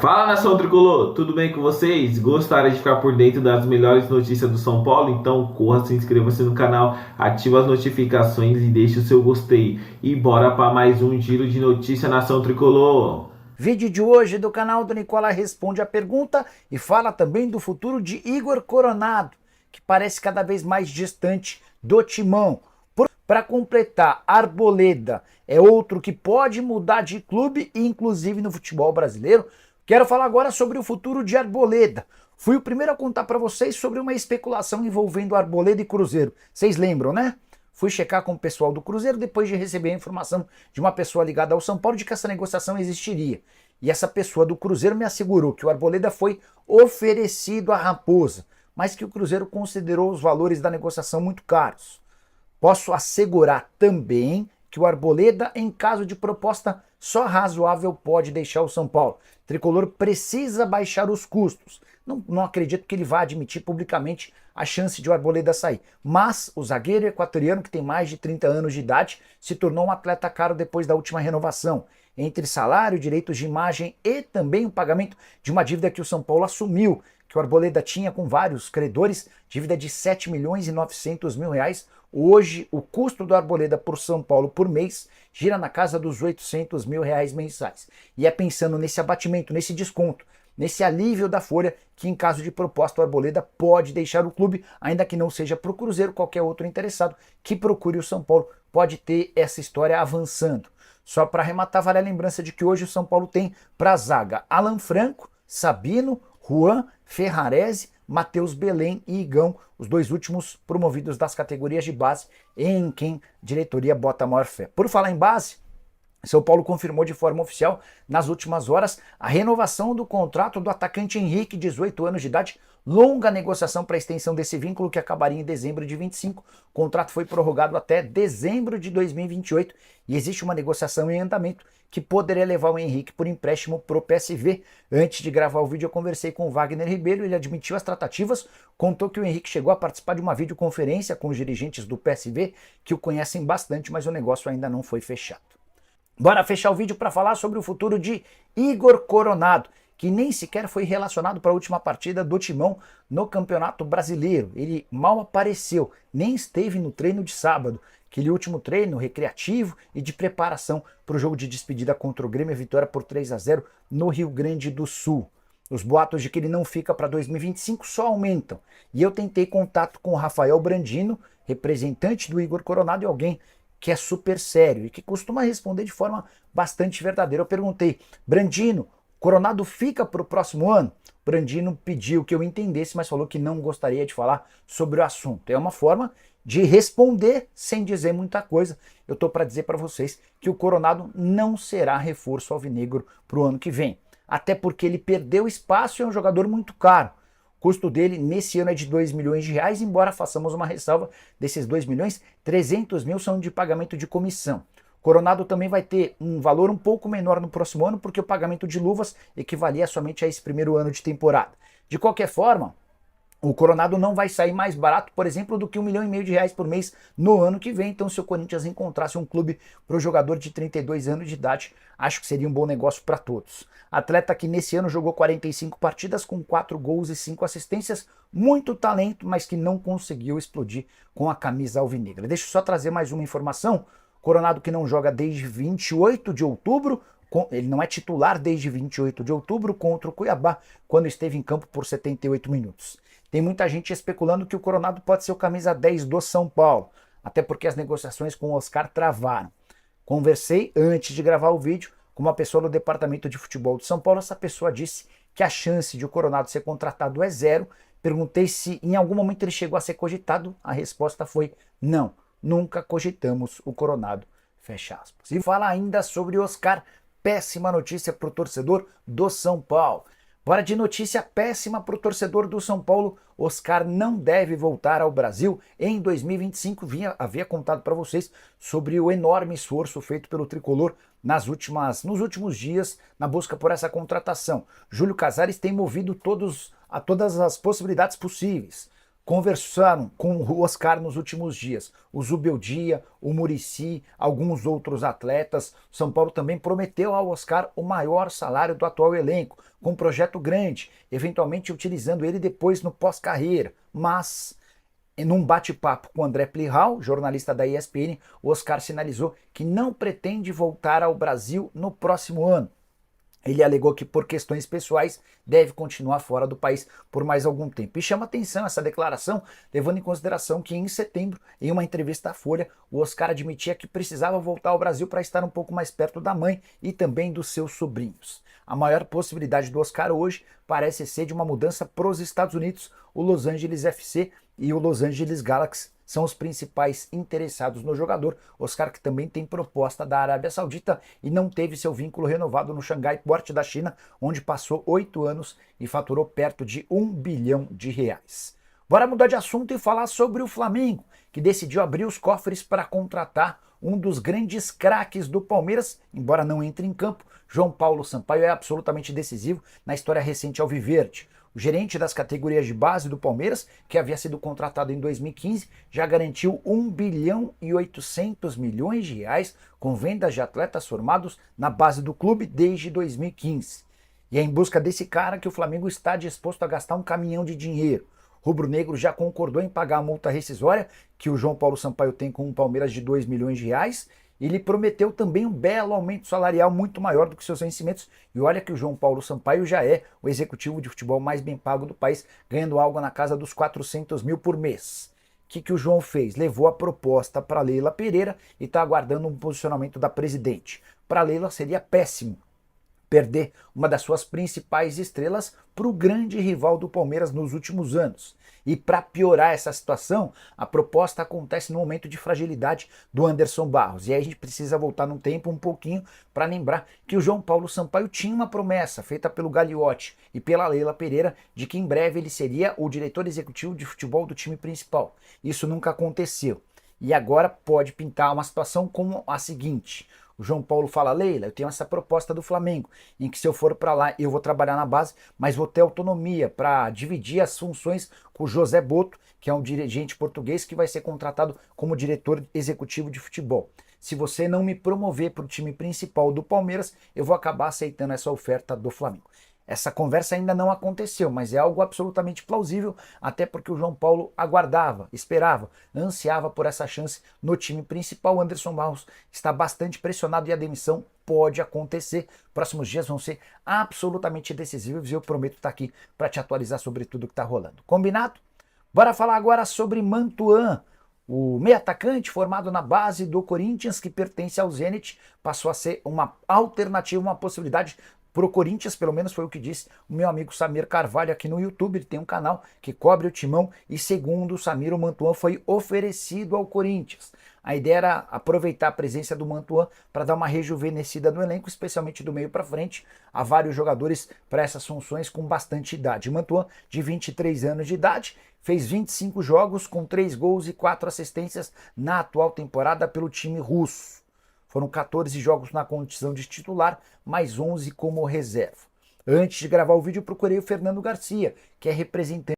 Fala, nação tricolor, tudo bem com vocês? Gostaria de ficar por dentro das melhores notícias do São Paulo? Então corra, se inscreva-se no canal, ativa as notificações e deixe o seu gostei. E bora para mais um giro de notícia, nação tricolor. Vídeo de hoje do canal do Nicola responde a pergunta e fala também do futuro de Igor Coronado, que parece cada vez mais distante do timão. Para completar, Arboleda é outro que pode mudar de clube, inclusive no futebol brasileiro. Quero falar agora sobre o futuro de Arboleda. Fui o primeiro a contar para vocês sobre uma especulação envolvendo Arboleda e Cruzeiro. Vocês lembram, né? Fui checar com o pessoal do Cruzeiro depois de receber a informação de uma pessoa ligada ao São Paulo de que essa negociação existiria. E essa pessoa do Cruzeiro me assegurou que o Arboleda foi oferecido à Raposa, mas que o Cruzeiro considerou os valores da negociação muito caros. Posso assegurar também que o Arboleda, em caso de proposta só razoável, pode deixar o São Paulo. O Tricolor precisa baixar os custos. Não acredito que ele vá admitir publicamente a chance de o Arboleda sair. Mas o zagueiro equatoriano, que tem mais de 30 anos de idade, se tornou um atleta caro depois da última renovação. Entre salário, direitos de imagem e também o pagamento de uma dívida que o São Paulo assumiu, que o Arboleda tinha com vários credores, dívida de 7 milhões e 900 mil reais. Hoje, o custo do Arboleda por São Paulo por mês gira na casa dos 800 mil reais mensais. E é pensando nesse abatimento, nesse desconto, nesse alívio da folha, que em caso de proposta o Arboleda pode deixar o clube, ainda que não seja para o Cruzeiro, qualquer outro interessado que procure o São Paulo pode ter essa história avançando. Só para arrematar, vale a lembrança de que hoje o São Paulo tem para a zaga Alan Franco, Sabino, Juan, Ferrarese, Matheus Belém e Igão, os dois últimos promovidos das categorias de base, em quem a diretoria bota a maior fé. Por falar em base, São Paulo confirmou de forma oficial, nas últimas horas, a renovação do contrato do atacante Henrique, 18 anos de idade, longa negociação para a extensão desse vínculo que acabaria em dezembro de 25. O contrato foi prorrogado até dezembro de 2028 e existe uma negociação em andamento que poderia levar o Henrique por empréstimo para o PSV. Antes de gravar o vídeo eu conversei com o Wagner Ribeiro, ele admitiu as tratativas, contou que o Henrique chegou a participar de uma videoconferência com os dirigentes do PSV, que o conhecem bastante, mas o negócio ainda não foi fechado. Bora fechar o vídeo para falar sobre o futuro de Igor Coronado, que nem sequer foi relacionado para a última partida do Timão no Campeonato Brasileiro. Ele mal apareceu, nem esteve no treino de sábado, aquele último treino recreativo e de preparação para o jogo de despedida contra o Grêmio, a vitória por 3-0 no Rio Grande do Sul. Os boatos de que ele não fica para 2025 só aumentam. E eu tentei contato com o Rafael Brandino, representante do Igor Coronado, e alguém que é super sério e que costuma responder de forma bastante verdadeira. Eu perguntei, Brandino, Coronado fica para o próximo ano? Brandino pediu que eu entendesse, mas falou que não gostaria de falar sobre o assunto. É uma forma de responder sem dizer muita coisa. Eu estou para dizer para vocês que o Coronado não será reforço alvinegro para o ano que vem. Até porque ele perdeu espaço e é um jogador muito caro. O custo dele nesse ano é de 2 milhões de reais, embora façamos uma ressalva desses 2 milhões, 300 mil são de pagamento de comissão. Coronado também vai ter um valor um pouco menor no próximo ano, porque o pagamento de luvas equivalia somente a esse primeiro ano de temporada. De qualquer forma, o Coronado não vai sair mais barato, por exemplo, do que 1,5 milhão de reais por mês no ano que vem. Então, se o Corinthians encontrasse um clube para o jogador de 32 anos de idade, acho que seria um bom negócio para todos. Atleta que nesse ano jogou 45 partidas com 4 gols e 5 assistências, muito talento, mas que não conseguiu explodir com a camisa alvinegra. Deixa eu só trazer mais uma informação. Coronado que não joga desde 28 de outubro, ele não é titular desde 28 de outubro contra o Cuiabá, quando esteve em campo por 78 minutos. Tem muita gente especulando que o Coronado pode ser o camisa 10 do São Paulo, até porque as negociações com o Oscar travaram. Conversei antes de gravar o vídeo com uma pessoa do departamento de futebol de São Paulo. Essa pessoa disse que a chance de o Coronado ser contratado é zero. Perguntei se em algum momento ele chegou a ser cogitado. A resposta foi não, nunca cogitamos o Coronado. Fecha aspas. E fala ainda sobre o Oscar. Péssima notícia para o torcedor do São Paulo. Bora de notícia péssima para o torcedor do São Paulo. Oscar não deve voltar ao Brasil em 2025. Havia contado para vocês sobre o enorme esforço feito pelo Tricolor nos últimos dias na busca por essa contratação. Júlio Casares tem movido todas as possibilidades possíveis. conversaram com o Oscar nos últimos dias. O Zubeldia, o Muricy, alguns outros atletas. O São Paulo também prometeu ao Oscar o maior salário do atual elenco, com um projeto grande, eventualmente utilizando ele depois no pós-carreira. Mas, num bate-papo com André Plihal, jornalista da ESPN, o Oscar sinalizou que não pretende voltar ao Brasil no próximo ano. Ele alegou que, por questões pessoais, deve continuar fora do país por mais algum tempo. E chama atenção essa declaração, levando em consideração que, em setembro, em uma entrevista à Folha, o Oscar admitia que precisava voltar ao Brasil para estar um pouco mais perto da mãe e também dos seus sobrinhos. A maior possibilidade do Oscar hoje parece ser de uma mudança para os Estados Unidos. O Los Angeles FC e o Los Angeles Galaxy são os principais interessados no jogador. Oscar, que também tem proposta da Arábia Saudita e não teve seu vínculo renovado no Xangai Port da China, onde passou 8 anos e faturou perto de R$1 bilhão. Bora mudar de assunto e falar sobre o Flamengo, que decidiu abrir os cofres para contratar um dos grandes craques do Palmeiras, embora não entre em campo. João Paulo Sampaio é absolutamente decisivo na história recente alviverde. O gerente das categorias de base do Palmeiras, que havia sido contratado em 2015, já garantiu R$1 bilhão e 800 milhões com vendas de atletas formados na base do clube desde 2015. E é em busca desse cara que o Flamengo está disposto a gastar um caminhão de dinheiro. O rubro-negro já concordou em pagar a multa rescisória que o João Paulo Sampaio tem com o Palmeiras de R$2 milhões. Ele prometeu também um belo aumento salarial muito maior do que seus vencimentos. E olha que o João Paulo Sampaio já é o executivo de futebol mais bem pago do país, ganhando algo na casa dos 400 mil por mês. O que o João fez? Levou a proposta para Leila Pereira e está aguardando um posicionamento da presidente. Para Leila seria péssimo perder uma das suas principais estrelas para o grande rival do Palmeiras nos últimos anos. E para piorar essa situação, a proposta acontece no momento de fragilidade do Anderson Barros. E aí a gente precisa voltar no tempo um pouquinho para lembrar que o João Paulo Sampaio tinha uma promessa feita pelo Gagliotti e pela Leila Pereira de que em breve ele seria o diretor executivo de futebol do time principal. Isso nunca aconteceu. E agora pode pintar uma situação como a seguinte: o João Paulo fala: Leila, eu tenho essa proposta do Flamengo, em que se eu for para lá eu vou trabalhar na base, mas vou ter autonomia para dividir as funções com o José Boto, que é um dirigente português que vai ser contratado como diretor executivo de futebol. Se você não me promover para o time principal do Palmeiras, eu vou acabar aceitando essa oferta do Flamengo. Essa conversa ainda não aconteceu, mas é algo absolutamente plausível, até porque o João Paulo aguardava, esperava, ansiava por essa chance no time principal. O Anderson Barros está bastante pressionado e a demissão pode acontecer. Próximos dias vão ser absolutamente decisivos e eu prometo estar aqui para te atualizar sobre tudo que está rolando. Combinado? Bora falar agora sobre Mantuan. O meio atacante formado na base do Corinthians, que pertence ao Zenit, passou a ser uma alternativa, uma possibilidade pro Corinthians, pelo menos foi o que disse o meu amigo Samir Carvalho aqui no YouTube. Ele tem um canal que cobre o Timão e, segundo o Samir, o Mantuan foi oferecido ao Corinthians. A ideia era aproveitar a presença do Mantuan para dar uma rejuvenescida no elenco, especialmente do meio para frente. Há vários jogadores para essas funções com bastante idade. O Mantuan, de 23 anos de idade, fez 25 jogos com 3 gols e 4 assistências na atual temporada pelo time russo. Foram 14 jogos na condição de titular, mais 11 como reserva. Antes de gravar o vídeo, procurei o Fernando Garcia, que é representante